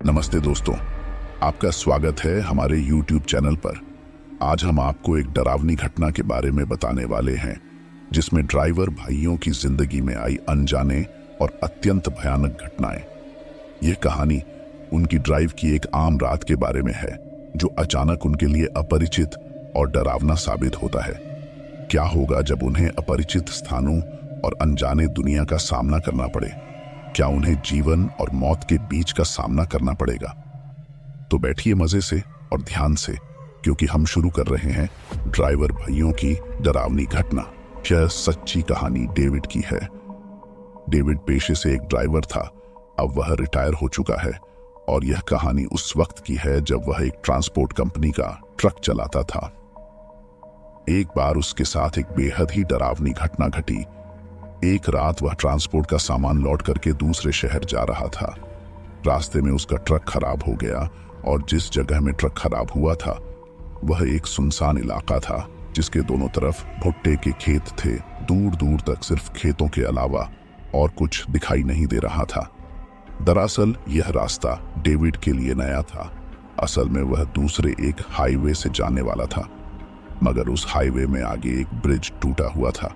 नमस्ते दोस्तों, आपका स्वागत है हमारे YouTube चैनल पर। आज हम आपको एक डरावनी घटना के बारे में बताने वाले हैं जिसमें ड्राइवर भाइयों की जिंदगी में आई अनजाने और अत्यंत भयानक घटनाएं। यह कहानी उनकी ड्राइव की एक आम रात के बारे में है जो अचानक उनके लिए अपरिचित और डरावना साबित होता है। क्या होगा जब उन्हें अपरिचित स्थानों और अनजाने दुनिया का सामना करना पड़े? क्या उन्हें जीवन और मौत के बीच का सामना करना पड़ेगा? तो बैठिए मजे से और ध्यान से, क्योंकि हम शुरू कर रहे हैं ड्राइवर भाइयों की डरावनी घटना। यह सच्ची कहानी डेविड की है। डेविड पेशे से एक ड्राइवर था, अब वह रिटायर हो चुका है और यह कहानी उस वक्त की है जब वह एक ट्रांसपोर्ट कंपनी का ट्रक चलाता था। एक बार उसके साथ एक बेहद ही डरावनी घटना घटी। एक रात वह ट्रांसपोर्ट का सामान लौट करके दूसरे शहर जा रहा था। रास्ते में उसका ट्रक खराब हो गया और जिस जगह में ट्रक खराब हुआ था वह एक सुनसान इलाका था जिसके दोनों तरफ भुट्टे के खेत थे। दूर दूर तक सिर्फ खेतों के अलावा और कुछ दिखाई नहीं दे रहा था। दरअसल यह रास्ता डेविड के लिए नया था। असल में वह दूसरे एक हाईवे से जाने वाला था, मगर उस हाईवे में आगे एक ब्रिज टूटा हुआ था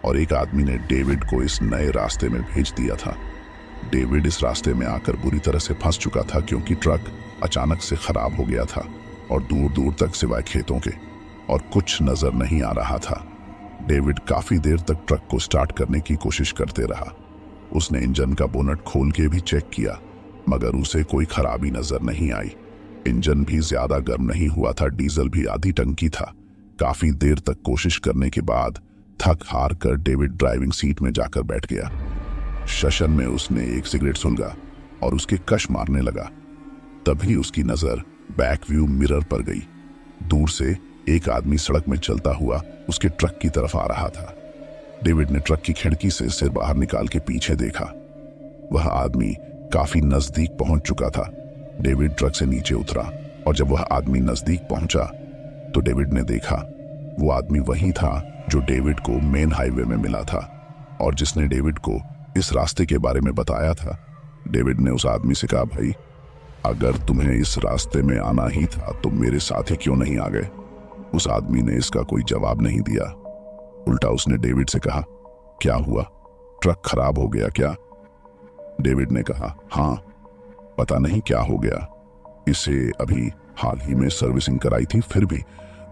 और एक आदमी ने डेविड को इस नए रास्ते में भेज दिया था। डेविड इस रास्ते में आकर बुरी तरह से फंस चुका था क्योंकि ट्रक अचानक से खराब हो गया था और दूर दूर तक सिवाय खेतों के और कुछ नजर नहीं आ रहा था। डेविड काफी देर तक ट्रक को स्टार्ट करने की कोशिश करते रहा। उसने इंजन का बोनट खोल के भी चेक किया, मगर उसे कोई खराबी नजर नहीं आई। इंजन भी ज्यादा गर्म नहीं हुआ था, डीजल भी आधी टंकी था। काफी देर तक कोशिश करने के बाद थक हार कर डेविड ड्राइविंग सीट में जाकर बैठ गया। शशन में उसने एक सिगरेट सुलगा और उसके कश मारने लगा। तभी उसकी नजर बैक व्यू मिरर पर गई। दूर से एक आदमी सड़क में चलता हुआ उसके ट्रक की तरफ आ रहा था। डेविड ने ट्रक की खिड़की से सिर बाहर निकाल के पीछे देखा। वह आदमी काफी नजदीक पहुंच चुका था। डेविड ट्रक से नीचे उतरा और जब वह आदमी नजदीक पहुंचा तो डेविड ने देखा वो आदमी वही था जो डेविड को मेन हाईवे में मिला था और जिसने डेविड को इस रास्ते के बारे में बताया था। डेविड ने उस आदमी से कहा, भाई अगर तुम्हें इस रास्ते में आना ही था तो मेरे साथ ही क्यों नहीं आ गए? उस आदमी ने इसका कोई जवाब नहीं दिया। उल्टा उसने डेविड से कहा, क्या हुआ, ट्रक खराब हो गया क्या? डेविड ने कहा, हाँ, पता नहीं क्या हो गया, इसे अभी हाल ही में सर्विसिंग कराई थी। फिर भी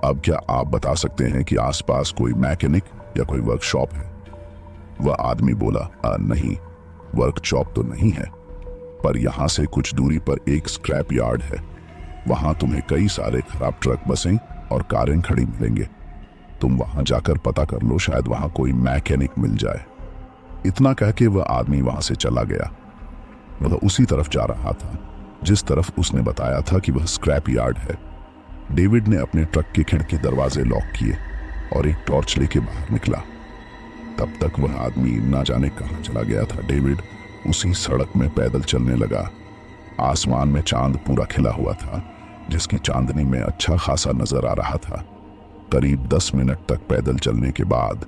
अब क्या आप बता सकते हैं कि आसपास कोई मैकेनिक या कोई वर्कशॉप है? वह आदमी बोला, नहीं, वर्कशॉप तो नहीं है, पर यहां से कुछ दूरी पर एक स्क्रैप यार्ड है। वहां तुम्हें कई सारे खराब ट्रक, बसें और कारें खड़ी मिलेंगे। तुम वहां जाकर पता कर लो, शायद वहां कोई मैकेनिक मिल जाए। इतना कह के वह आदमी वहां से चला गया। वह उसी तरफ जा रहा था जिस तरफ उसने बताया था कि वह स्क्रैप यार्ड है। डेविड ने अपने ट्रक के खिड़की दरवाजे लॉक किए और एक टॉर्च लेके बाहर निकला। तब तक वह आदमी ना जाने कहां चला गया था। डेविड उसी सड़क में पैदल चलने लगा। आसमान में चांद पूरा खिला हुआ था जिसकी चांदनी में अच्छा खासा नजर आ रहा था। करीब 10 मिनट तक पैदल चलने के बाद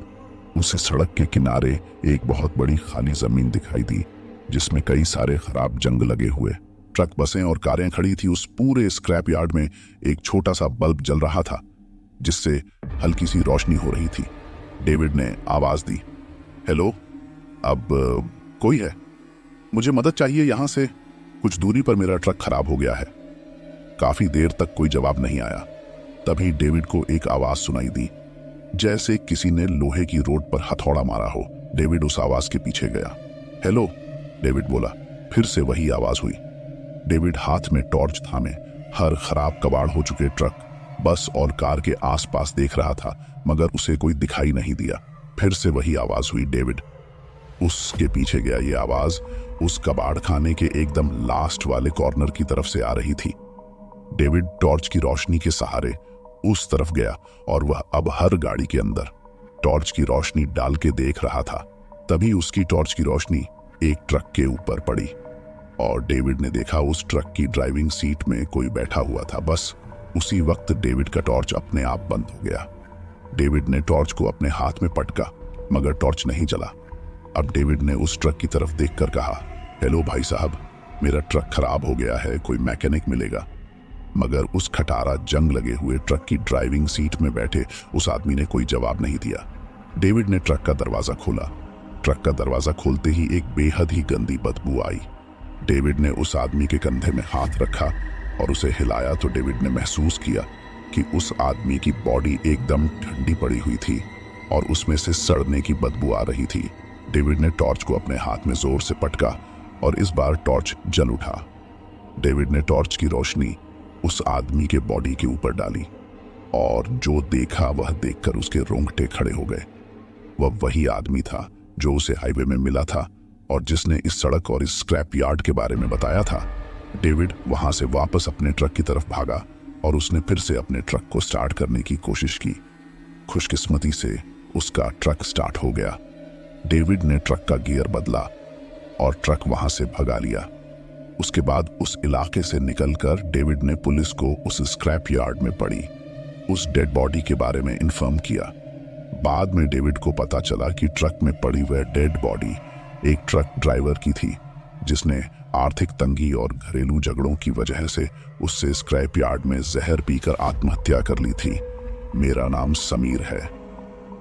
उसे सड़क के किनारे एक बहुत बड़ी खाली जमीन दिखाई दी जिसमें कई सारे खराब जंग लगे हुए ट्रक, बसें और कारें खड़ी थी। उस पूरे स्क्रैप यार्ड में एक छोटा सा बल्ब जल रहा था जिससे हल्की सी रोशनी हो रही थी। डेविड ने आवाज दी, हेलो, अब कोई है? मुझे मदद चाहिए, यहां से कुछ दूरी पर मेरा ट्रक खराब हो गया है। काफी देर तक कोई जवाब नहीं आया। तभी डेविड को एक आवाज सुनाई दी, जैसे किसी ने लोहे की रोड पर हथौड़ा मारा हो। डेविड उस आवाज के पीछे गया। हेलो, डेविड बोला। फिर से वही आवाज हुई। डेविड हाथ में टॉर्च थामे हर खराब कबाड़ हो चुके ट्रक, बस और कार के आसपास देख रहा था, मगर उसे कोई दिखाई नहीं दिया। फिर से वही आवाज हुई। डेविड उसके पीछे गया। ये आवाज उस कबाड़ खाने के एकदम लास्ट वाले कॉर्नर की तरफ से आ रही थी। डेविड टॉर्च की रोशनी के सहारे उस तरफ गया और वह अब हर गाड़ी के अंदर टॉर्च की रोशनी डाल के देख रहा था। तभी उसकी टॉर्च की रोशनी एक ट्रक के ऊपर पड़ी और डेविड ने देखा उस ट्रक की ड्राइविंग सीट में कोई बैठा हुआ था। बस उसी वक्त डेविड का टॉर्च अपने आप बंद हो गया। डेविड ने टॉर्च को अपने हाथ में पटका, मगर टॉर्च नहीं जला। अब डेविड ने उस ट्रक की तरफ देखकर कहा, हेलो भाई साहब, मेरा ट्रक खराब हो गया है, कोई मैकेनिक मिलेगा। मगर उस खटारा जंग लगे हुए ट्रक की ड्राइविंग सीट में बैठे उस आदमी ने कोई जवाब नहीं दिया। डेविड ने ट्रक का दरवाजा खोला। ट्रक का दरवाजा खोलते ही एक बेहद ही गंदी बदबू आई। डेविड ने उस आदमी के कंधे में हाथ रखा और उसे हिलाया तो डेविड ने महसूस किया कि उस आदमी की बॉडी एकदम ठंडी पड़ी हुई थी और उसमें से सड़ने की बदबू आ रही थी। डेविड ने टॉर्च को अपने हाथ में जोर से पटका और इस बार टॉर्च जल उठा। डेविड ने टॉर्च की रोशनी उस आदमी के बॉडी के ऊपर डाली और जो देखा वह देखकर उसके रोंगटे खड़े हो गए। वह वही आदमी था जो उसे हाईवे में मिला था और जिसने इस सड़क और इस स्क्रैप यार्ड के बारे में बताया था। डेविड वहां से वापस अपने ट्रक की तरफ भागा और उसने फिर से अपने ट्रक को स्टार्ट करने की कोशिश की। खुशकिस्मती से उसका ट्रक स्टार्ट हो गया। डेविड ने ट्रक का गियर बदला और ट्रक वहां से भगा लिया। उसके बाद उस इलाके से निकलकर डेविड ने पुलिस को उस स्क्रैप यार्ड में पड़ी उस डेड बॉडी के बारे में इन्फॉर्म किया। बाद में डेविड को पता चला कि ट्रक में पड़ी वह डेड बॉडी एक ट्रक ड्राइवर की थी जिसने आर्थिक तंगी और घरेलू झगड़ों की वजह से उससे स्क्रैप यार्ड में जहर पीकर आत्महत्या कर ली थी। मेरा नाम समीर है।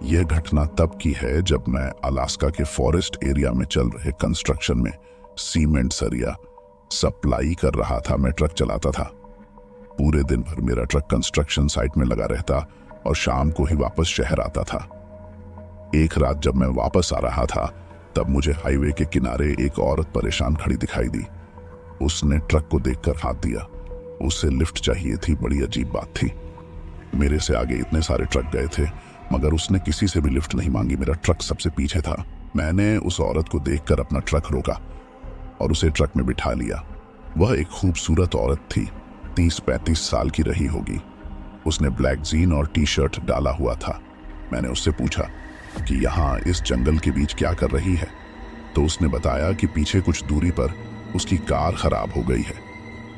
यह घटना तब की है जब मैं अलास्का के फॉरेस्ट एरिया में चल रहे कंस्ट्रक्शन में सीमेंट सरिया सप्लाई कर रहा था। मैं ट्रक चलाता था। पूरे दिन भर मेरा ट्रक कंस्ट्रक्शन साइट में लगा रहता और शाम को ही वापस शहर आता था। एक रात जब मैं वापस आ रहा था तब मुझे हाईवे के किनारे एक औरत परेशान खड़ी दिखाई दी। उसने ट्रक को देखकर हाथ दिया। उसे लिफ्ट चाहिए थी। बड़ी अजीब बात थी। मेरे से आगे इतने सारे ट्रक गए थे मगर उसने किसी से भी लिफ्ट नहीं मांगी। मेरा ट्रक सबसे पीछे था। मैंने उस औरत को देखकर अपना ट्रक रोका और उसे ट्रक में बिठा लिया। वह एक खूबसूरत औरत थी। 30-35 साल की रही होगी। उसने ब्लैक जीन और टी शर्ट डाला हुआ था। मैंने उससे पूछा कि यहाँ इस जंगल के बीच क्या कर रही है, तो उसने बताया कि पीछे कुछ दूरी पर उसकी कार खराब हो गई है।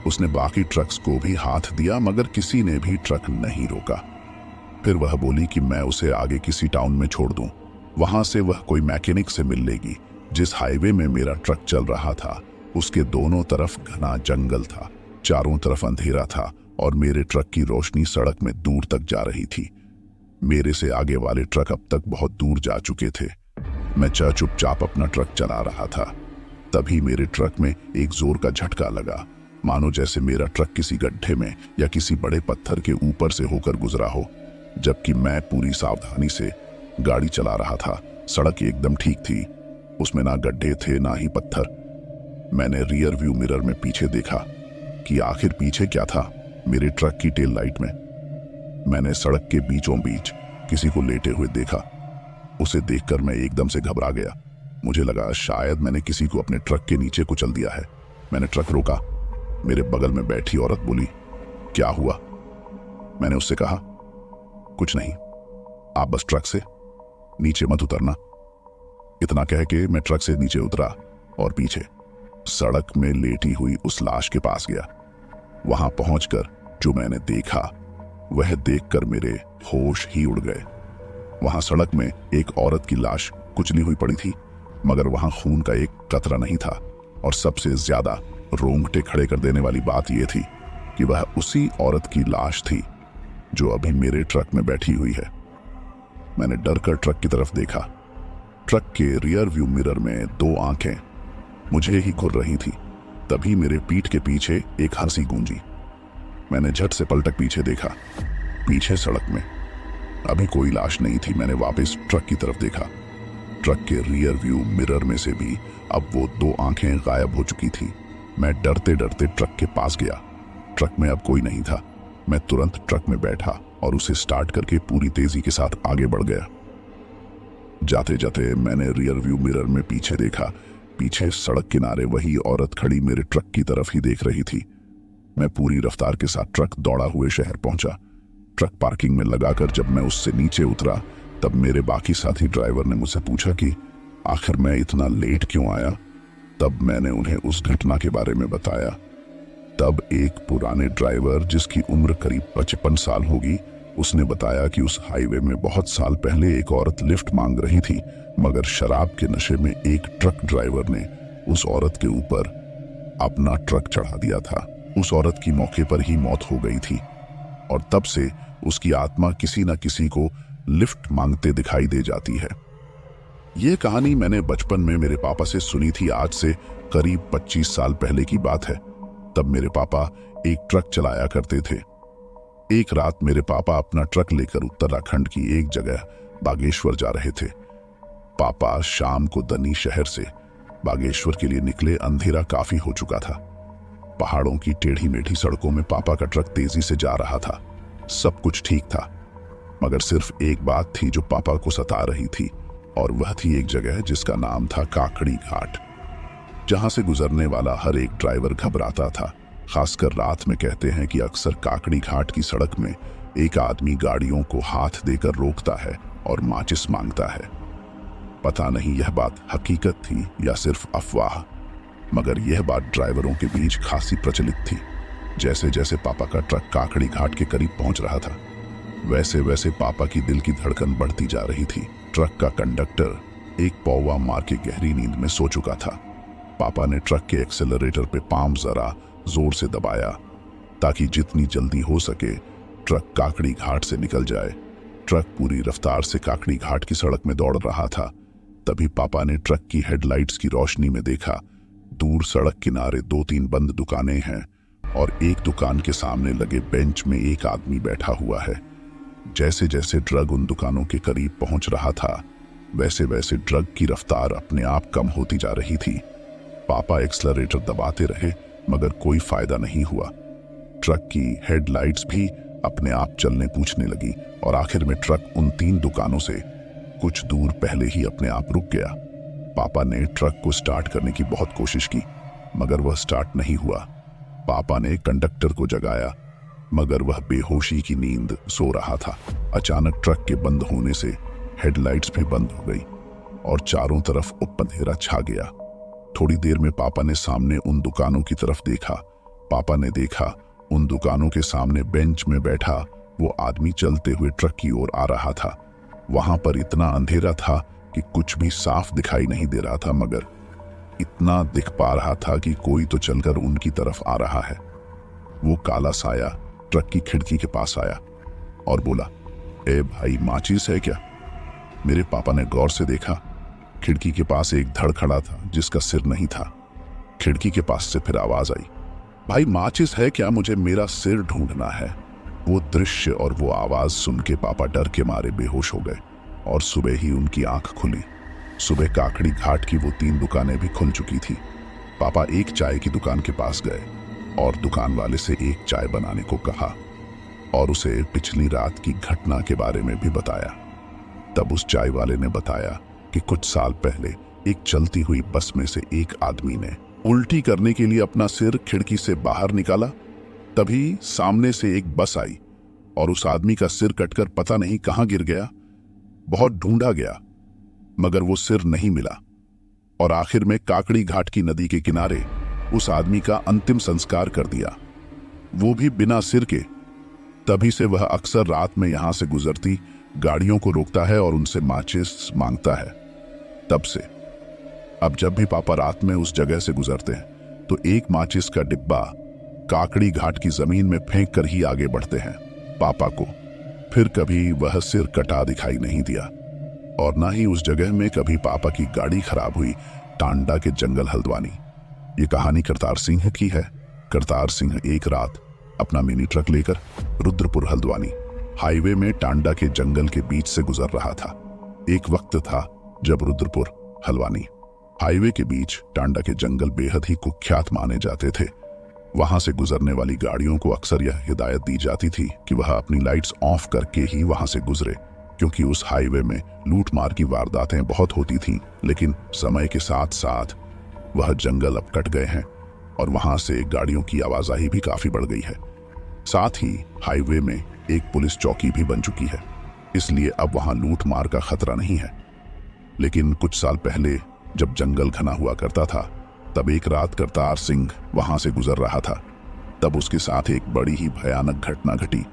उसने बाकी ट्रक्स को भी हाथ दिया मगर किसी ने भी ट्रक नहीं रोका। फिर वह बोली कि मैं उसे आगे किसी टाउन में छोड़ दूं। वहां से वह कोई मैकेनिक से मिल लेगी। जिस हाईवे में मेरा ट्रक चल रहा था उसके दोनों तरफ घना जंगल था, चारों तरफ अंधेरा था और मेरे ट्रक की रोशनी सड़क में दूर तक जा रही थी। मेरे से आगे वाले ट्रक अब तक बहुत दूर जा चुके थे। मैं चुपचाप अपना ट्रक चला रहा था। तभी मेरे ट्रक में एक जोर का झटका लगा, मानो जैसे मेरा ट्रक किसी गड्ढे में या किसी बड़े पत्थर के ऊपर से होकर गुजरा हो। जबकि मैं पूरी सावधानी से गाड़ी चला रहा था। सड़क एकदम ठीक थी। उसमें ना गड्ढे थे ना ही पत्थर। मैंने रियर व्यू मिरर में पीछे देखा कि आखिर पीछे क्या था। मेरे ट्रक की टेल लाइट में मैंने सड़क के बीचों बीच किसी को लेटे हुए देखा। उसे देखकर मैं एकदम से घबरा गया। मुझे लगा शायद मैंने किसी को अपने ट्रक के नीचे कुचल दिया है। मैंने ट्रक रोका। मेरे बगल में बैठी औरत बोली, क्या हुआ? मैंने उससे कहा, कुछ नहीं, आप बस ट्रक से नीचे मत उतरना। इतना कह के मैं ट्रक से नीचे उतरा और पीछे सड़क में लेटी हुई उस लाश के पास गया। वहां पहुंचकर जो मैंने देखा वह देखकर मेरे होश ही उड़ गए। वहां सड़क में एक औरत की लाश कुचली हुई पड़ी थी मगर वहां खून का एक कतरा नहीं था। और सबसे ज्यादा रोंगटे खड़े कर देने वाली बात यह थी कि वह उसी औरत की लाश थी जो अभी मेरे ट्रक में बैठी हुई है। मैंने डर कर ट्रक की तरफ देखा। ट्रक के रियर व्यू मिरर में 2 आंखें मुझे ही घूर रही थी। तभी मेरे पीठ के पीछे एक हंसी गूंजी। मैंने झट से पलटक पीछे देखा। पीछे सड़क में अभी कोई लाश नहीं थी। मैंने वापस ट्रक की तरफ देखा। ट्रक के रियर व्यू मिरर में से भी अब वो 2 आंखें गायब हो चुकी थी। मैं डरते डरते ट्रक के पास गया। ट्रक में अब कोई नहीं था। मैं तुरंत ट्रक में बैठा और उसे स्टार्ट करके पूरी तेजी के साथ आगे बढ़ गया। जाते जाते मैंने रियर व्यू मिरर में पीछे देखा। पीछे सड़क किनारे वही औरत खड़ी मेरे ट्रक की तरफ ही देख रही थी। मैं पूरी रफ्तार के साथ ट्रक दौड़ा हुए शहर पहुंचा। ट्रक पार्किंग में लगाकर जब मैं उससे नीचे उतरा तब मेरे बाकी साथी ड्राइवर ने मुझसे पूछा कि आखिर मैं इतना लेट क्यों आया। तब मैंने उन्हें उस घटना के बारे में बताया। तब एक पुराने ड्राइवर जिसकी उम्र करीब 55 साल होगी, उसने बताया कि उस हाईवे में बहुत साल पहले एक औरत लिफ्ट मांग रही थी मगर शराब के नशे में एक ट्रक ड्राइवर ने उस औरत के ऊपर अपना ट्रक चढ़ा दिया था। उस औरत की मौके पर ही मौत हो गई थी और तब से उसकी आत्मा किसी न किसी को लिफ्ट मांगते दिखाई दे जाती है। ये कहानी मैंने बचपन में मेरे पापा से सुनी थी। आज से करीब 25 साल पहले की बात है। तब मेरे पापा एक ट्रक चलाया करते थे। एक रात मेरे पापा अपना ट्रक लेकर उत्तराखंड की एक जगह बागेश्वर जा रहे थे। पापा शाम को दनी शहर से बागेश्वर के लिए निकले। अंधेरा काफी हो चुका था। पहाड़ों की टेढ़ी मेढ़ी सड़कों में पापा का ट्रक तेजी से जा रहा था। सब कुछ ठीक था, मगर सिर्फ एक बात थी जो पापा को सता रही थी, और वह थी एक जगह जिसका नाम था काकड़ी घाट, जहां से गुजरने वाला हर एक ड्राइवर घबराता था। खासकर रात में कहते हैं कि अक्सर काकड़ी घाट की सड़क में एक आदमी गाड़ियों को हाथ देकर रोकता है और माचिस मांगता है। पता नहीं यह बात हकीकत थी या सिर्फ अफवाह, मगर यह बात ड्राइवरों के बीच खासी प्रचलित थी। जैसे जैसे पापा का ट्रक काकड़ी घाट के करीब पहुंच रहा था, वैसे वैसे पापा की दिल की धड़कन बढ़ती जा रही थी। ट्रक का कंडक्टर एक पौवा मार के गहरी नींद में सो चुका था। पापा ने ट्रक के एक्सेलरेटर पे पांव जरा जोर से दबाया ताकि जितनी जल्दी हो सके ट्रक काकड़ी घाट से निकल जाए। ट्रक पूरी रफ्तार से काकड़ी घाट की सड़क में दौड़ रहा था। तभी पापा ने ट्रक की हेडलाइट्स की रोशनी में देखा, दूर सड़क किनारे 2-3 बंद दुकानें हैं और एक दुकान के सामने लगे बेंच में एक आदमी बैठा हुआ है। जैसे जैसे ट्रक उन दुकानों के करीब पहुंच रहा था, वैसे वैसे ट्रक की रफ्तार अपने आप कम होती जा रही थी। पापा एक्सेलरेटर दबाते रहे, मगर कोई फायदा नहीं हुआ। ट्रक की हेडलाइट्स भी अपने आप चलने पूछने लगी और आखिर में ट्रक उन 3 दुकानों से कुछ दूर पहले ही अपने आप रुक गया। पापा ने ट्रक को स्टार्ट करने की बहुत कोशिश की, मगर वह स्टार्ट नहीं हुआ। पापा ने कंडक्टर को जगाया, मगर वह बेहोशी की नींद सो रहा था। अचानक ट्रक के बंद होने से हेडलाइट्स भी बंद हो गई और चारों तरफ अंधेरा छा गया। थोड़ी देर में पापा ने सामने उन दुकानों की तरफ देखा। पापा ने देखा उन दुकानों के सामने बेंच में बैठा वो आदमी चलते हुए ट्रक की ओर आ रहा था। वहां पर इतना अंधेरा था कि कुछ भी साफ दिखाई नहीं दे रहा था, मगर इतना दिख पा रहा था कि कोई तो चलकर उनकी तरफ आ रहा है। वो काला साया ट्रक की खिड़की के पास आया और बोला, ए भाई, माचिस है क्या? मेरे पापा ने गौर से देखा। खिड़की के पास एक धड़ खड़ा था जिसका सिर नहीं था। खिड़की के पास से फिर आवाज आई, भाई माचिस है क्या? मुझे मेरा सिर ढूंढना है। वो दृश्य और वो आवाज सुन के पापा डर के मारे बेहोश हो गए और सुबह ही उनकी आंख खुली। सुबह काकड़ी घाट की वो 3 दुकानें भी खुल चुकी थी। पापा एक चाय की दुकान के पास गए और दुकान वाले से एक चाय बनाने को कहा और उसे पिछली रात की घटना के बारे में भी बताया। तब उस चाय वाले ने बताया कि कुछ साल पहले एक चलती हुई बस में से एक आदमी ने उल्टी करने के लिए अपना सिर खिड़की से बाहर निकाला। तभी सामने से एक बस आई और उस आदमी का सिर कटकर पता नहीं कहां गिर गया। बहुत ढूंढा गया, मगर वो सिर नहीं मिला और आखिर में काकड़ी घाट की नदी के किनारे उस आदमी का अंतिम संस्कार कर दिया, वो भी बिना सिर के। तभी से वह अक्सर रात में यहां से गुजरती गाड़ियों को रोकता है और उनसे माचिस मांगता है। तब से अब जब भी पापा रात में उस जगह से गुजरते हैं तो एक माचिस का डिब्बा काकड़ी घाट की जमीन में फेंक कर ही आगे बढ़ते हैं। पापा को फिर कभी वह सिर कटा दिखाई नहीं दिया और ना ही उस जगह में कभी पापा की गाड़ी खराब हुई। टांडा के जंगल हल्द्वानी। ये कहानी करतार सिंह की है। करतार सिंह एक रात अपना मिनी ट्रक लेकर रुद्रपुर हल्द्वानी हाईवे में टांडा के जंगल के बीच से गुजर रहा था। एक वक्त था जब रुद्रपुर हल्द्वानी हाईवे के बीच टांडा के जंगल बेहद ही कुख्यात माने जाते थे। वहां से गुजरने वाली गाड़ियों को अक्सर यह हिदायत दी जाती थी कि वह अपनी लाइट्स ऑफ करके ही वहां से गुजरे, क्योंकि उस हाईवे में लूटमार की वारदातें बहुत होती थीं। लेकिन समय के साथ साथ वह जंगल अब कट गए हैं और वहां से गाड़ियों की आवाजाही भी काफी बढ़ गई है। साथ ही हाईवे में एक पुलिस चौकी भी बन चुकी है, इसलिए अब वहां लूटमार का खतरा नहीं है। लेकिन कुछ साल पहले जब जंगल घना हुआ करता था, तब एक रात करतार सिंह वहां से गुजर रहा था। तब उसके साथ एक बड़ी ही भयानक घटना घटी,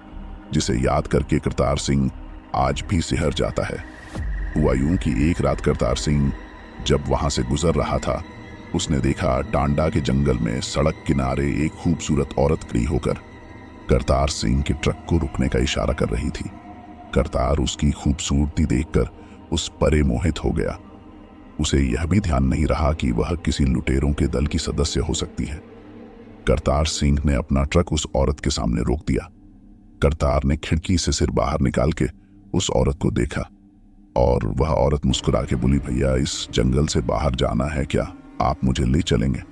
जिसे याद करके करतार सिंह आज भी सिहर जाता है। हुआ यूं कि एक रात करतार सिंह जब वहां से गुजर रहा था, उसने देखा टांडा के जंगल में सड़क किनारे एक खूबसूरत औरत खड़ी होकर करतार सिंह के ट्रक को रुकने का इशारा कर रही थी। करतार उसकी खूबसूरती देखकर उस परे मोहित हो गया। उसे यह भी ध्यान नहीं रहा कि वह किसी लुटेरों के दल की सदस्य हो सकती है। करतार सिंह ने अपना ट्रक उस औरत के सामने रोक दिया। करतार ने खिड़की से सिर बाहर निकाल के उस औरत को देखा और वह औरत मुस्कुरा के बोली, भैया इस जंगल से बाहर जाना है क्या? आप मुझे ले चलेंगे?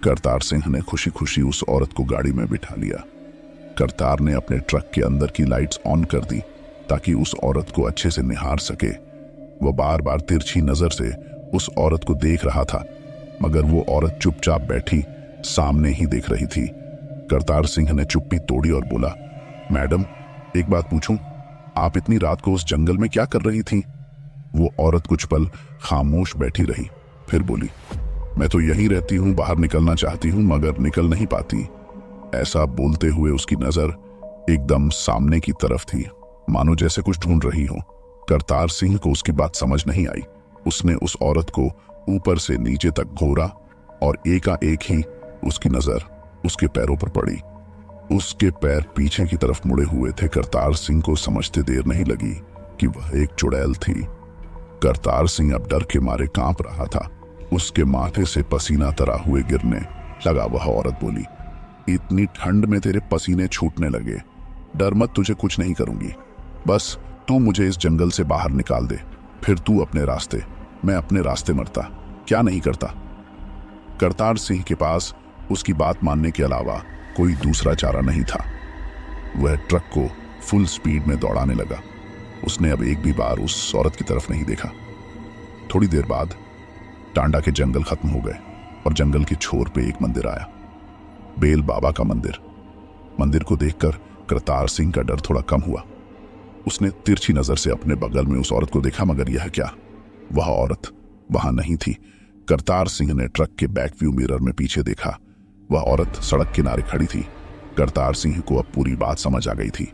करतार सिंह ने खुशी खुशी उस औरत को गाड़ी में बिठा लिया। करतार ने अपने ट्रक के अंदर की लाइट्स ऑन कर दी ताकि उस औरत को अच्छे से निहार सके। वह बार बार तिरछी नजर से उस औरत को देख रहा था, मगर वो औरत चुपचाप बैठी सामने ही देख रही थी। करतार सिंह ने चुप्पी तोड़ी और बोला, मैडम एक बात पूछूं, आप इतनी रात को उस जंगल में क्या कर रही थी? वो औरत कुछ पल खामोश बैठी रही, फिर बोली, मैं तो यहीं रहती हूं, बाहर निकलना चाहती हूं मगर निकल नहीं पाती। ऐसा बोलते हुए उसकी नजर एकदम सामने की तरफ थी, मानो जैसे कुछ ढूंढ रही हो। करतार सिंह को उसकी बात समझ नहीं आई। उसने उस औरत को ऊपर से नीचे तक घूरा और एकाएक ही उसकी नजर उसके पैरों पर पड़ी। उसके पैर पीछे की तरफ मुड़े हुए थे। करतार सिंह को समझते देर नहीं लगी कि वह एक चुड़ैल थी। करतार सिंह अब डर के मारे कांप रहा था। उसके माथे से पसीना तरा हुए गिरने लगा। वह औरत बोली, इतनी ठंड में तेरे पसीने छूटने लगे, डर मत, तुझे कुछ नहीं करूंगी, बस तू मुझे इस जंगल से बाहर निकाल दे, फिर तू अपने रास्ते, मैं अपने रास्ते मरता, क्या नहीं करता। करतार सिंह के पास उसकी बात मानने के अलावा कोई दूसरा चारा नहीं था। वह ट्रक को फुल स्पीड में दौड़ाने लगा। उसने अब एक भी बार उस औरत की तरफ नहीं देखा। थोड़ी देर बाद टांडा के जंगल खत्म हो गए और जंगल के छोर पे एक मंदिर आया, बेल बाबा का मंदिर। मंदिर को देखकर करतार सिंह का डर थोड़ा कम हुआ। उसने तिरछी नजर से अपने बगल में उस औरत को देखा, मगर यह क्या, वह औरत वहां नहीं थी। करतार सिंह ने ट्रक के बैक व्यू मिरर में पीछे देखा। वह औरत सड़क किनारे खड़ी थी। करतार सिंह को अब पूरी बात समझ आ गई थी।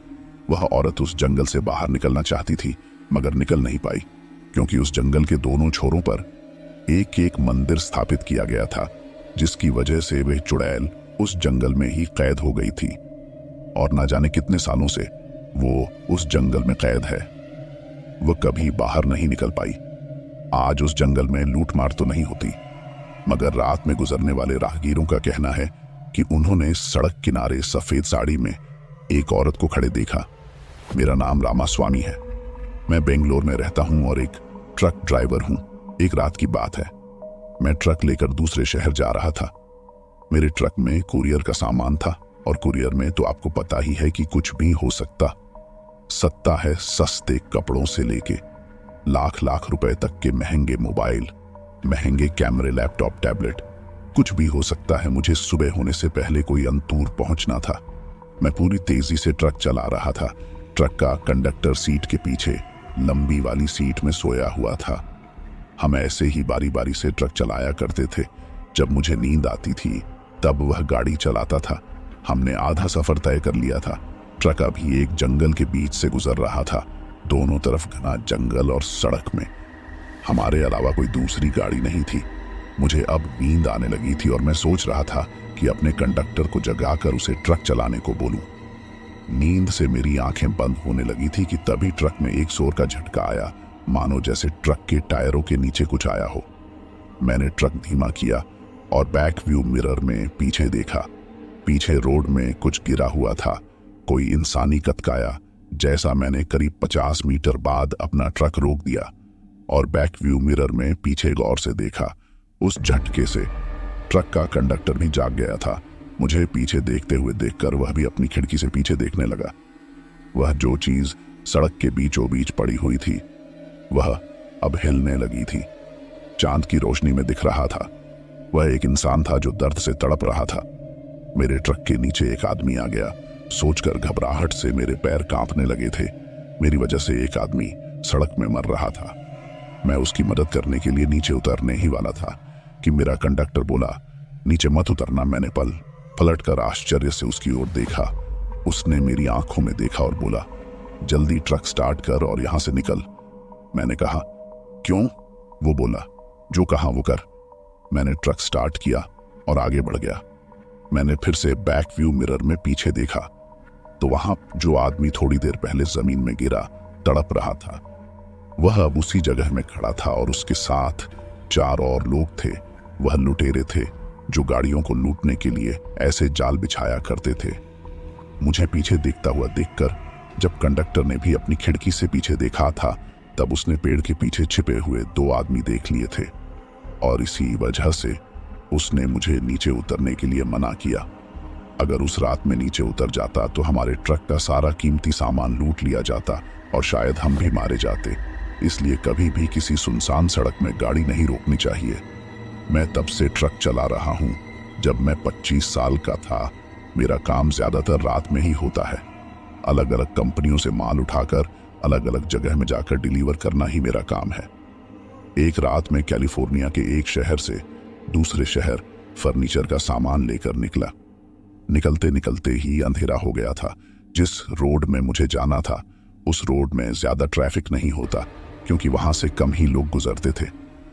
वह औरत उस जंगल से बाहर निकलना चाहती थी मगर निकल नहीं पाई, क्योंकि उस जंगल के दोनों छोरों पर एक एक मंदिर स्थापित किया गया था, जिसकी वजह से वह चुड़ैल उस जंगल में ही कैद हो गई थी और ना जाने कितने सालों से वो उस जंगल में कैद है। वह कभी बाहर नहीं निकल पाई। आज उस जंगल में लूटमार तो नहीं होती, मगर रात में गुजरने वाले राहगीरों का कहना है कि उन्होंने सड़क किनारे सफेद साड़ी में एक औरत को खड़े देखा। मेरा नाम रामास्वामी है, मैं बेंगलोर में रहता हूं और एक ट्रक ड्राइवर हूं। एक रात की बात है, मैं ट्रक लेकर दूसरे शहर जा रहा था। मेरे ट्रक में कुरियर का सामान था और कुरियर में तो आपको पता ही है कि कुछ भी हो सकता है, सस्ते कपड़ों से लेके लाख लाख रुपए तक के महंगे मोबाइल, महंगे कैमरे, लैपटॉप, टैबलेट, कुछ भी हो सकता है। मुझे सुबह होने से पहले कोई अंतूर पहुंचना था। मैं पूरी तेजी से ट्रक चला रहा था। ट्रक का कंडक्टर सीट के पीछे लंबी वाली सीट में सोया हुआ था। हम ऐसे ही बारी बारी से ट्रक चलाया करते थे। जब मुझे नींद आती थी तब वह गाड़ी चलाता था। हमने आधा सफर तय कर लिया था। ट्रक अभी एक जंगल के बीच से गुजर रहा था। दोनों तरफ घना जंगल और सड़क में हमारे अलावा कोई दूसरी गाड़ी नहीं थी। मुझे अब नींद आने लगी थी और मैं सोच रहा था कि अपने कंडक्टर को जगाकर उसे ट्रक चलाने को बोलूं। नींद से मेरी आंखें बंद होने लगी थी कि तभी ट्रक में एक जोर का झटका आया, मानो जैसे ट्रक के टायरों के नीचे कुछ आया हो। मैंने ट्रक धीमा किया और बैक व्यू मिरर में पीछे देखा। पीछे रोड में कुछ गिरा हुआ था, कोई इंसानी कतकाया जैसा। मैंने करीब 50 मीटर बाद अपना ट्रक रोक दिया और बैक व्यू मिरर में पीछे गौर से देखा। उस झटके से ट्रक का कंडक्टर भी जाग गया था। मुझे पीछे देखते हुए देखकर वह भी अपनी खिड़की से पीछे देखने लगा। वह जो चीज सड़क के बीचों बीच पड़ी हुई थी वह अब हिलने लगी थी, चांद की रोशनी में दिख रहा था। वह एक इंसान था जो दर्द से तड़प रहा था। मेरे ट्रक के नीचे एक आदमी आ गया। सोचकर घबराहट से मेरे पैर कांपने लगे थे। मेरी वजह से एक आदमी सड़क में मर रहा था। मैं उसकी मदद करने के लिए नीचे उतरने ही वाला था कि मेरा कंडक्टर बोला, नीचे मत उतरना। मैंने पलटकर आश्चर्य से उसकी ओर देखा। उसने मेरी आंखों में देखा और बोला, जल्दी ट्रक स्टार्ट कर और यहां से निकल। मैंने कहा, क्यों? वो बोला, जो कहा वो कर। मैंने ट्रक स्टार्ट किया और आगे बढ़ गया। मैंने फिर से बैक व्यू मिरर में पीछे देखा तो वहां जो आदमी थोड़ी देर पहले जमीन में गिरा तड़प रहा था, वह अब उसी जगह में खड़ा था और उसके साथ 4 और लोग थे। वह लुटेरे थे जो गाड़ियों को लूटने के लिए ऐसे जाल बिछाया करते थे। मुझे पीछे देखता हुआ देखकर जब कंडक्टर ने भी अपनी खिड़की से पीछे देखा था, तब उसने पेड़ के पीछे छिपे हुए 2 आदमी देख लिए थे और इसी वजह से उसने मुझे नीचे उतरने के लिए मना किया। अगर उस रात में नीचे उतर जाता तो हमारे ट्रक का सारा कीमती सामान लूट लिया जाता और शायद हम भी मारे जाते। इसलिए कभी भी किसी सुनसान सड़क में गाड़ी नहीं रोकनी चाहिए। मैं तब से ट्रक चला रहा हूँ। जब मैं 25 साल का था, मेरा काम ज्यादातर रात में ही होता है। अलग अलग कंपनियों से माल उठाकर अलग अलग जगह में जाकर डिलीवर करना ही मेरा काम है। एक रात में कैलिफोर्निया के एक शहर से दूसरे शहर फर्नीचर का सामान लेकर निकला। निकलते निकलते ही अंधेरा हो गया था। जिस रोड में मुझे जाना था उस रोड में ज्यादा ट्रैफिक नहीं होता क्योंकि वहां से कम ही लोग गुजरते थे।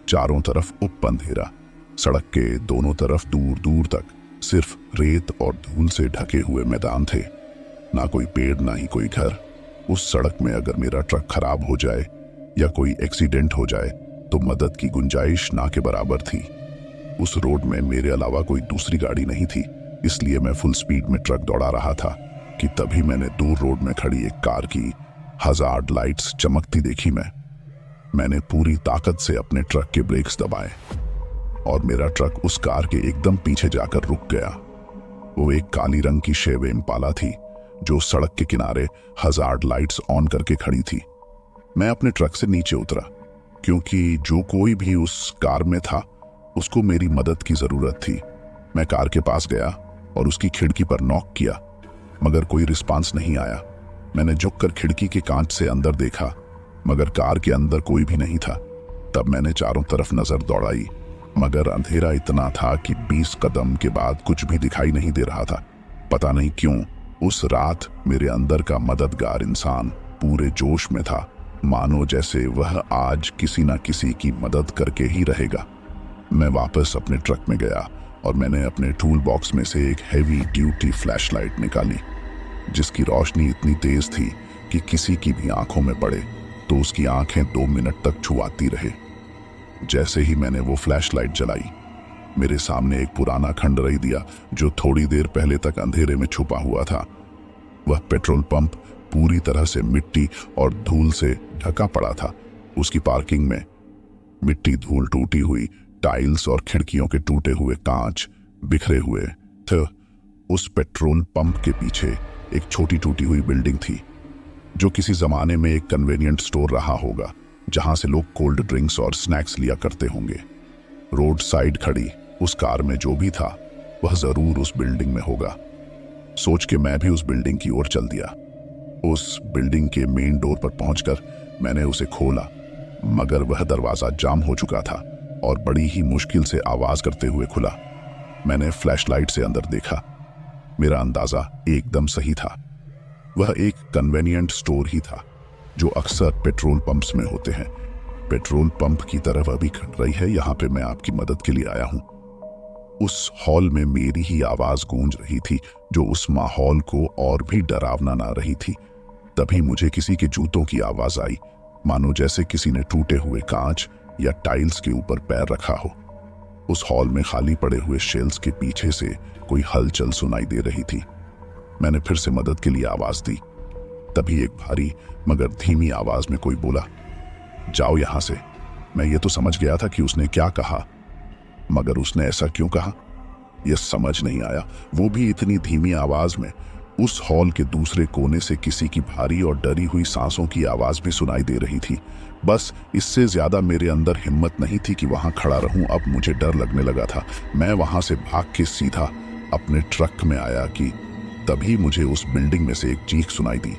चारों तरफ उप अंधेरा, सड़क के दोनों तरफ दूर दूर तक सिर्फ रेत और धूल से ढके हुए मैदान थे। ना कोई पेड़ ना ही कोई घर। उस सड़क में अगर मेरा ट्रक खराब हो जाए या कोई एक्सीडेंट हो जाए तो मदद की गुंजाइश ना के बराबर थी। उस रोड में मेरे अलावा कोई दूसरी गाड़ी नहीं थी, इसलिए मैं फुल स्पीड में ट्रक दौड़ा रहा था कि तभी मैंने दूर रोड में खड़ी एक कार की हजार्ड लाइट्स चमकती देखी। मैंने पूरी ताकत से अपने ट्रक के ब्रेक्स दबाए और मेरा ट्रक उस कार के एकदम पीछे जाकर रुक गया। वो एक काली रंग की शेवे इम्पाला थी जो सड़क के किनारे हजार्ड लाइट्स ऑन करके खड़ी थी। मैं अपने ट्रक से नीचे उतरा क्योंकि जो कोई भी उस कार में था उसको मेरी मदद की जरूरत थी। मैं कार के पास गया और उसकी खिड़की पर नॉक किया, मगर कोई रिस्पांस नहीं आया। मैंने झुककर खिड़की के कांच से अंदर देखा, मगर कार के अंदर कोई भी नहीं था। तब मैंने चारों तरफ नजर दौड़ाई, मगर अंधेरा इतना था कि 20 कदम के बाद कुछ भी दिखाई नहीं दे रहा था। पता नहीं क्यों उस रात मेरे अंदर का मददगार इंसान पूरे जोश में था, मानो जैसे वह आज किसी न किसी की मदद करके ही रहेगा। मैं वापस अपने ट्रक में गया और मैंने अपने टूल बॉक्स में से एक हैवी ड्यूटी फ्लैशलाइट निकाली, जिसकी रोशनी इतनी तेज थी कि किसी की भी आंखों में पड़े तो उसकी आंखें 2 मिनट तक छुआती रहे। जैसे ही मैंने वो फ्लैशलाइट जलाई, मेरे सामने एक पुराना खंडहर दिया जो थोड़ी देर पहले तक अंधेरे में छुपा हुआ था। वह पेट्रोल पंप पूरी तरह से मिट्टी और धूल से ढका पड़ा था। उसकी पार्किंग में मिट्टी, धूल, टूटी हुई टाइल्स और खिड़कियों के टूटे हुए कांच बिखरे हुए थे। उस पेट्रोल पंप के पीछे एक छोटी टूटी हुई बिल्डिंग थी जो किसी जमाने में एक कन्वेनियंट स्टोर रहा होगा, जहां से लोग कोल्ड ड्रिंक्स और स्नैक्स लिया करते होंगे। रोड साइड खड़ी उस कार में जो भी था वह जरूर उस बिल्डिंग में होगा। सोच के मैं भी उस बिल्डिंग की ओर चल दिया। उस बिल्डिंग के मेन डोर पर पहुंचकर मैंने उसे खोला, मगर वह दरवाजा जाम हो चुका था और बड़ी ही मुश्किल से आवाज करते हुए खुला। मैंने फ्लैशलाइट से अंदर देखा। मेरा अंदाजा एकदम सही था। वह एक कन्वेनियंट स्टोर ही था जो अक्सर पेट्रोल पंप्स में होते हैं। पेट्रोल पंप की तरफ अभी खंडहर है, यहाँ पे मैं आपकी मदद के लिए आया हूँ। उस हॉल में मेरी ही आवाज गूंज रही थी जो उस माहौल को और भी डरावना ना रही थी। तभी मुझे किसी के जूतों की आवाज आई, मानो जैसे किसी ने टूटे हुए कांच या टाइल्स के ऊपर पैर रखा हो। उस हॉल में खाली पड़े हुए शेल्फ्स के पीछे से कोई हलचल सुनाई दे रही थी। मैंने फिर से मदद के लिए आवाज दी। तभी एक भारी मगर धीमी आवाज में कोई बोला, जाओ यहां से। मैं ये तो समझ गया था कि उसने क्या कहा, मगर उसने ऐसा क्यों कहा यह समझ नहीं आया। वो भी इतनी धीमी आवाज में। उस हॉल के दूसरे कोने से किसी की भारी और डरी हुई सांसों की आवाज भी सुनाई दे रही थी। बस इससे ज्यादा मेरे अंदर हिम्मत नहीं थी कि वहां खड़ा रहूं। अब मुझे डर लगने लगा था। मैं वहां से भाग के सीधा अपने ट्रक में आया कि तभी मुझे उस बिल्डिंग में से एक चीख सुनाई दी।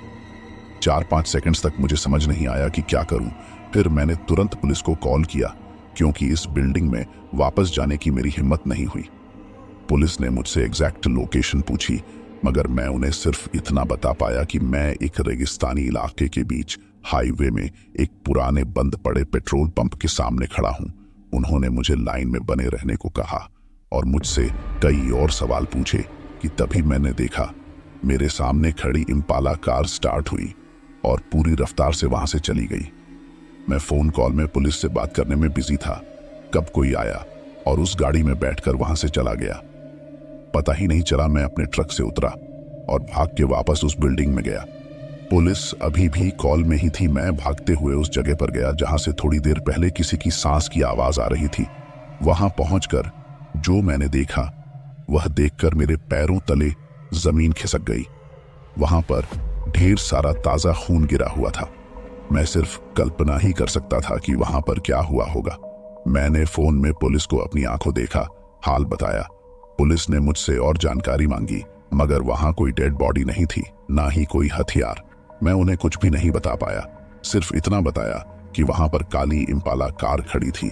4-5 सेकंड्स तक मुझे समझ नहीं आया कि क्या करूं। फिर मैंने तुरंत पुलिस को कॉल किया क्योंकि इस बिल्डिंग में वापस जाने की मेरी हिम्मत नहीं हुई। पुलिस ने मुझसे एग्जैक्ट लोकेशन पूछी, मगर मैं उन्हें सिर्फ इतना बता पाया कि मैं एक रेगिस्तानी इलाके के बीच हाईवे में एक पुराने बंद पड़े पेट्रोल पंप के सामने खड़ा हूं। उन्होंने मुझे लाइन में बने रहने को कहा और मुझसे कई और सवाल पूछे कि तभी मैंने देखा मेरे सामने खड़ी इम्पाला कार स्टार्ट हुई और पूरी रफ्तार से वहां से चली गई। मैं फोन कॉल में पुलिस से बात करने में बिजी था। कब कोई आया और उस गाड़ी में बैठकर वहां से चला गया। पता ही नहीं चला। मैं अपने ट्रक से उतरा और भाग के वापस उस बिल्डिंग में गया। पुलिस अभी भी कॉल में ही थी। मैं भागते हुए उस जगह पर गया जहां से थोड़ी देर पहले किसी की सांस की आवाज आ रही थी। वहां पहुंचकर जो मैंने देखा वह देखकर मेरे पैरों तले जमीन खिसक गई। वहां पर ढेर सारा ताजा खून गिरा हुआ था। मैं सिर्फ कल्पना ही कर सकता था कि वहां पर क्या हुआ होगा। मैंने फोन में पुलिस को अपनी आंखों देखा, हाल बताया। पुलिस ने मुझसे और जानकारी मांगी, मगर वहां कोई डेड बॉडी नहीं थी, ना ही कोई हथियार। मैं उन्हें कुछ भी नहीं बता पाया, सिर्फ इतना बताया कि वहां पर काली इम्पाला कार खड़ी थी।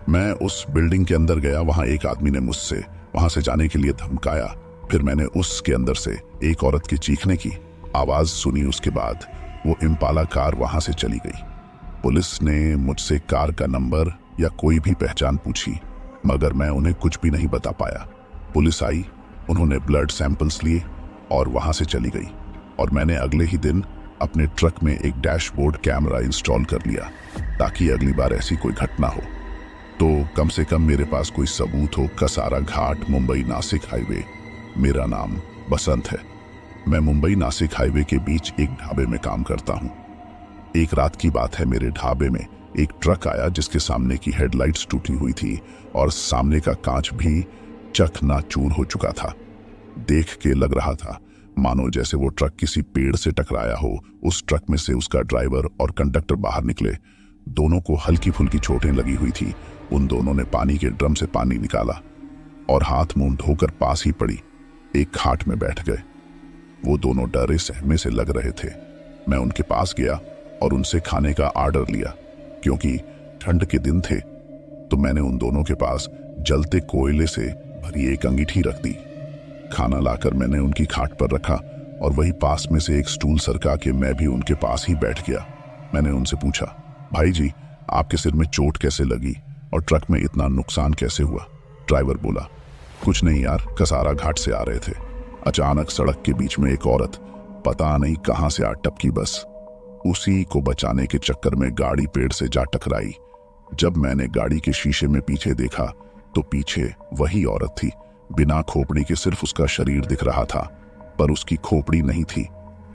मैं उस बिल्डिंग के अंदर गया। वहां एक आदमी ने मुझसे वहां से जाने के लिए धमकाया। फिर मैंने उसके अंदर से एक औरत के चीखने की आवाज सुनी। उसके बाद वो इम्पाला कार वहां से चली गई। पुलिस ने मुझसे कार का नंबर या कोई भी पहचान पूछी, मगर मैं उन्हें कुछ भी नहीं बता पाया। पुलिस आई, उन्होंने ब्लड सैंपल्स लिए और वहां से चली गई। और मैंने अगले ही दिन अपने ट्रक में एक डैशबोर्ड कैमरा इंस्टॉल कर लिया ताकि अगली बार ऐसी कोई घटना हो तो कम से कम मेरे पास कोई सबूत हो। कसारा घाट, मुंबई नासिक हाईवे। मेरा नाम बसंत है। मैं मुंबई नासिक हाईवे के बीच एक ढाबे में काम करता हूँ। एक रात की बात है, मेरे ढाबे में एक ट्रक आया जिसके सामने की हेडलाइट्स टूटी हुई थी और सामने का कांच भी चकनाचूर हो चुका था। देख के लग रहा था मानो जैसे वो ट्रक किसी पेड़ से टकराया हो। उस ट्रक में से उसका ड्राइवर और कंडक्टर बाहर निकले। दोनों को हल्की फुल्की चोटें लगी हुई थी। उन दोनों ने पानी के ड्रम से पानी निकाला और हाथ मुंह धोकर पास ही पड़ी एक खाट में बैठ गए। वो दोनों डरे सहमे से लग रहे थे। मैं उनके पास गया और उनसे खाने का ऑर्डर लिया। क्योंकि ठंड के दिन थे तो मैंने उन दोनों के पास जलते कोयले से भरी एक अंगीठी रख दी। खाना लाकर मैंने उनकी खाट पर रखा और वही पास में से एक स्टूल सरका के मैं भी उनके पास ही बैठ गया। मैंने उनसे पूछा, भाई जी, आपके सिर में चोट कैसे लगी और ट्रक में इतना नुकसान कैसे हुआ? ड्राइवर बोला, कुछ नहीं यार, कसारा घाट से आ रहे थे। अचानक सड़क के बीच में एक औरत पता नहीं कहां से आ टपकी। बस उसी को बचाने के चक्कर में गाड़ी पेड़ से जा टकराई। जब मैंने गाड़ी के शीशे में पीछे देखा तो पीछे वही औरत थी। बिना खोपड़ी के सिर्फ उसका शरीर दिख रहा था, पर उसकी खोपड़ी नहीं थी।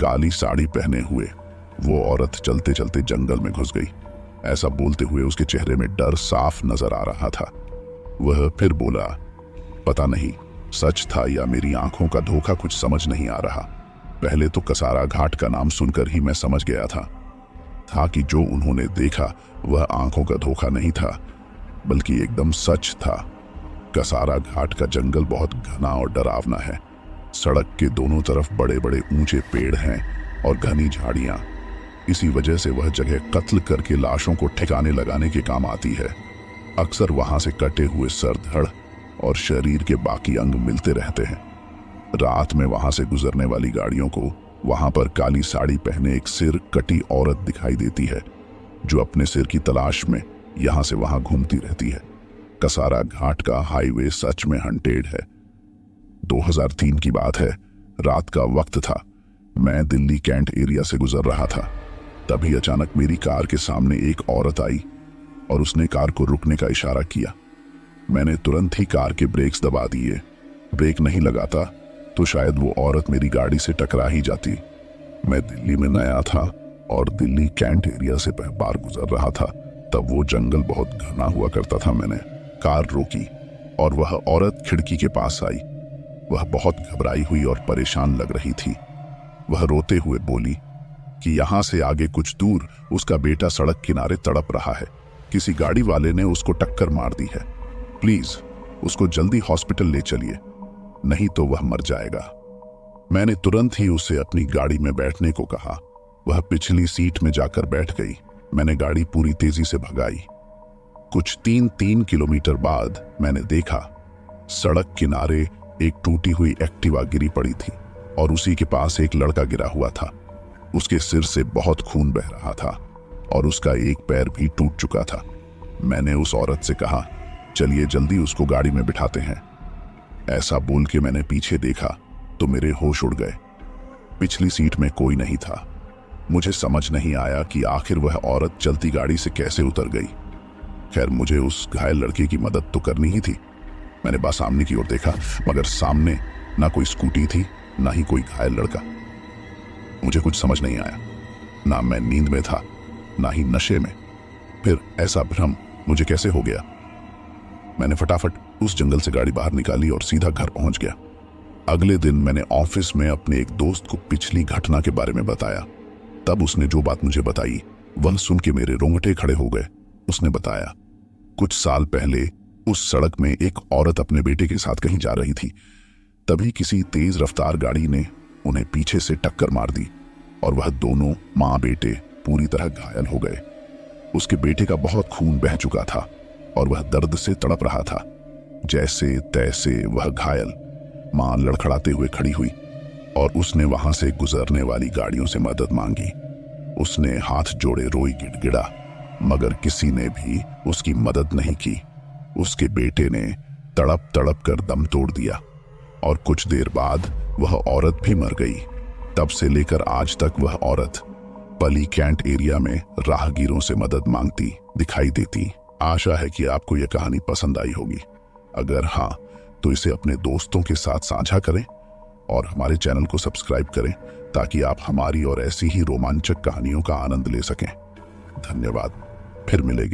काली साड़ी पहने हुए वो औरत चलते चलते जंगल में घुस गई। ऐसा बोलते हुए उसके चेहरे में डर साफ नजर आ रहा था। वह फिर बोला, पता नहीं सच था या मेरी आंखों का धोखा, कुछ समझ नहीं आ रहा। पहले तो कसारा घाट का नाम सुनकर ही मैं समझ गया था कि जो उन्होंने देखा वह आंखों का धोखा नहीं था, बल्कि एकदम सच था। कसारा घाट का जंगल बहुत घना और डरावना है। सड़क के दोनों तरफ बड़े बड़े ऊंचे पेड़ हैं और घनी झाड़ियां। इसी वजह से वह जगह कत्ल करके लाशों को ठिकाने लगाने के काम आती है। अक्सर वहां से कटे हुए सर, धड़ और शरीर के बाकी अंग मिलते रहते हैं। रात में वहां से गुजरने वाली गाड़ियों को वहां पर काली साड़ी पहने एक सिर कटी औरत दिखाई देती है, जो अपने सिर की तलाश में यहां से वहां घूमती रहती है। कसारा घाट का हाईवे सच में हंटेड है। 2003 की बात है, रात का वक्त था। मैं दिल्ली कैंट एरिया से गुजर रहा था। तभी अचानक मेरी कार के सामने एक औरत आई और उसने कार को रुकने का इशारा किया। मैंने तुरंत ही कार के ब्रेक्स दबा दिए। ब्रेक नहीं लगाता तो शायद वो औरत मेरी गाड़ी से टकरा ही जाती। मैं दिल्ली में नया था और दिल्ली कैंट एरिया से बार गुजर रहा था। तब वो जंगल बहुत घना हुआ करता था। मैंने कार रोकी और वह औरत खिड़की के पास आई। वह बहुत घबराई हुई और परेशान लग रही थी। वह रोते हुए बोली कि यहाँ से आगे कुछ दूर उसका बेटा सड़क किनारे तड़प रहा है। किसी गाड़ी वाले ने उसको टक्कर मार दी है। प्लीज उसको जल्दी हॉस्पिटल ले चलिए, नहीं तो वह मर जाएगा। मैंने तुरंत ही उसे अपनी गाड़ी में बैठने को कहा। वह पिछली सीट में जाकर बैठ गई। मैंने गाड़ी पूरी तेजी से भगाई। कुछ 3 किलोमीटर बाद मैंने देखा सड़क किनारे एक टूटी हुई एक्टिवा गिरी पड़ी थी और उसी के पास एक लड़का गिरा हुआ था। उसके सिर से बहुत खून बह रहा था और उसका एक पैर भी टूट चुका था। मैंने उस औरत से कहा, चलिए जल्दी उसको गाड़ी में बिठाते हैं। ऐसा बोल के मैंने पीछे देखा तो मेरे होश उड़ गए। पिछली सीट में कोई नहीं था। मुझे समझ नहीं आया कि आखिर वह औरत चलती गाड़ी से कैसे उतर गई। खैर, मुझे उस घायल लड़के की मदद तो करनी ही थी। मैंने बस सामने की ओर देखा, मगर सामने ना कोई स्कूटी थी, ना ही कोई घायल लड़का। मुझे कुछ समझ नहीं आया। ना मैं नींद में था, ना ही नशे में। फिर ऐसा भ्रम मुझे कैसे हो गया? मैंने फटाफट उस जंगल से गाड़ी बाहर निकाली और सीधा घर पहुंच गया। अगले दिन मैंने ऑफिस में अपने एक दोस्त को पिछली घटना के बारे में बताया। तब उसने जो बात मुझे बताई वह सुन के मेरे रोंगटे खड़े हो गए। उसने बताया, कुछ साल पहले उस सड़क में एक औरत अपने बेटे के साथ कहीं जा रही थी। तभी किसी तेज रफ्तार गाड़ी ने उन्हें पीछे से टक्कर मार दी और वह दोनों माँ बेटे पूरी तरह घायल हो गए। उसके बेटे का बहुत खून बह चुका था और वह दर्द से तड़प रहा था। जैसे तैसे वह घायल माँ लड़खड़ाते हुए खड़ी हुई और उसने वहां से गुजरने वाली गाड़ियों से मदद मांगी। उसने हाथ जोड़े रोई, गिड़गिड़ा, मगर किसी ने भी उसकी मदद नहीं की। उसके बेटे ने तड़प तड़प कर दम तोड़ दिया और कुछ देर बाद वह औरत भी मर गई। तब से लेकर आज तक वह औरत पली कैंट एरिया में राहगीरों से मदद मांगती दिखाई देती। आशा है कि आपको यह कहानी पसंद आई होगी। अगर हाँ, तो इसे अपने दोस्तों के साथ साझा करें और हमारे चैनल को सब्सक्राइब करें ताकि आप हमारी और ऐसी ही रोमांचक कहानियों का आनंद ले सकें। धन्यवाद। फिर मिलेंगे।